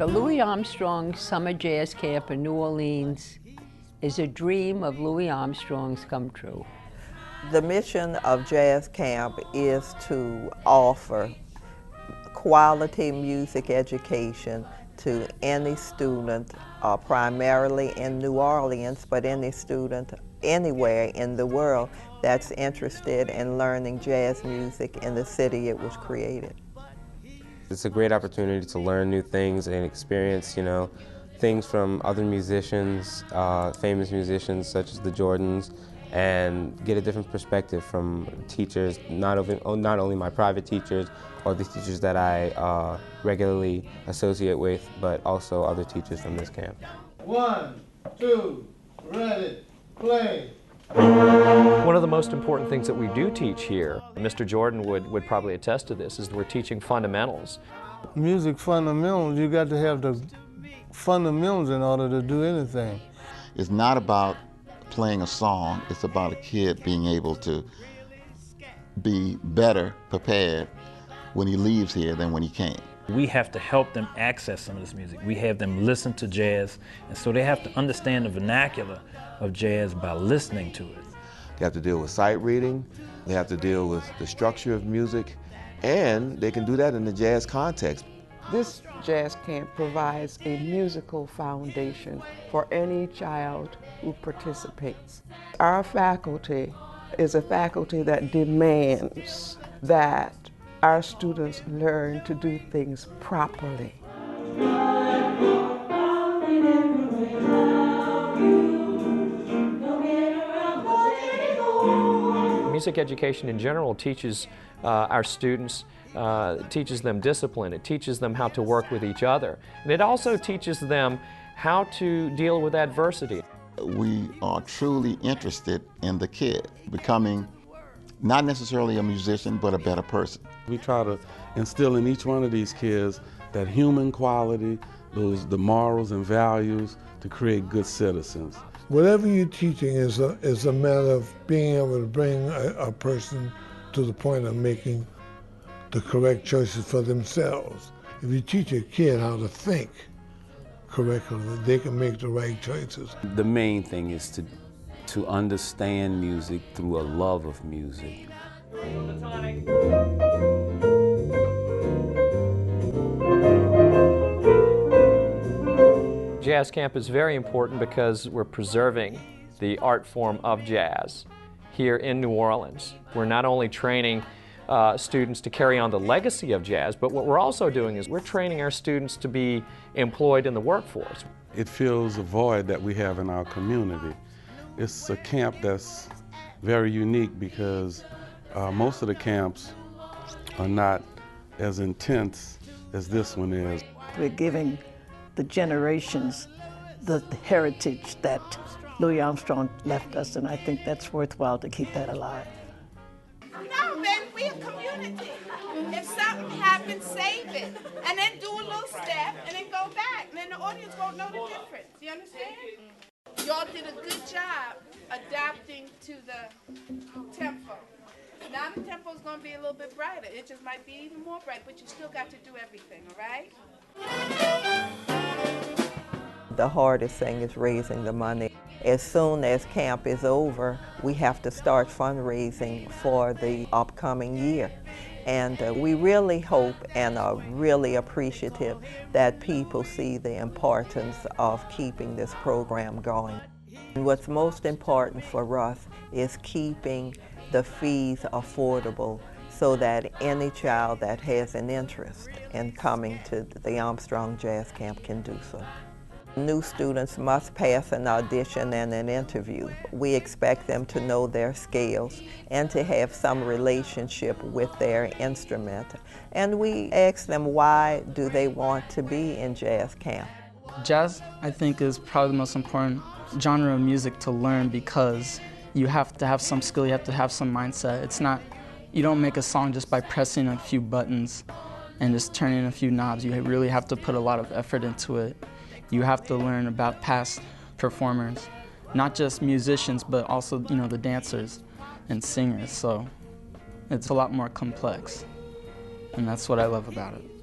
The Louis Armstrong Summer Jazz Camp in New Orleans is a dream of Louis Armstrong's come true. The mission of Jazz Camp is to offer quality music education to any student, primarily in New Orleans, but any student anywhere in the world that's interested in learning jazz music in the city it was created. It's a great opportunity to learn new things and experience, things from other musicians, famous musicians such as the Jordans, and get a different perspective from teachers, not only my private teachers or the teachers that I regularly associate with, but also other teachers from this camp. 1, 2, ready, play. One of the most important things that we do teach here, Mr. Jordan would probably attest to this, is we're teaching fundamentals. Music fundamentals, you got to have the fundamentals in order to do anything. It's not about playing a song, it's about a kid being able to be better prepared when he leaves here than when he came. We have to help them access some of this music. We have them listen to jazz, and so they have to understand the vernacular of jazz by listening to it. They have to deal with sight reading, they have to deal with the structure of music, and they can do that in the jazz context. This jazz camp provides a musical foundation for any child who participates. Our faculty is a faculty that demands that our students learn to do things properly. Music education in general teaches our students, teaches them discipline, it teaches them how to work with each other, and it also teaches them how to deal with adversity. We are truly interested in the kid becoming not necessarily a musician, but a better person. We try to instill in each one of these kids that human quality, the morals and values to create good citizens. Whatever you're teaching is a matter of being able to bring a person to the point of making the correct choices for themselves. If you teach a kid how to think correctly, they can make the right choices. The main thing is to understand music through a love of music. Jazz Camp is very important because we're preserving the art form of jazz here in New Orleans. We're not only training students to carry on the legacy of jazz, but what we're also doing is we're training our students to be employed in the workforce. It fills a void that we have in our community. It's a camp that's very unique because most of the camps are not as intense as this one is. We're giving the generations the heritage that Louis Armstrong left us, and I think that's worthwhile to keep that alive. No, man, we're a community. If something happens, save it, and then do a little step, and then go back, and then the audience won't know the difference. You understand? Y'all did a good job adapting to the tempo. Now the tempo's going to be a little bit brighter. It just might be even more bright, but you still got to do everything, all right? The hardest thing is raising the money. As soon as camp is over, we have to start fundraising for the upcoming year. And we really hope and are really appreciative that people see the importance of keeping this program going. And what's most important for us is keeping the fees affordable so that any child that has an interest in coming to the Armstrong Jazz Camp can do so. New students must pass an audition and an interview. We expect them to know their scales and to have some relationship with their instrument. And we ask them, why do they want to be in jazz camp? Jazz, I think, is probably the most important genre of music to learn because you have to have some skill, you have to have some mindset. It's not, you don't make a song just by pressing a few buttons and just turning a few knobs. You really have to put a lot of effort into it. You have to learn about past performers, not just musicians, but also, the dancers and singers. So it's a lot more complex, and that's what I love about it.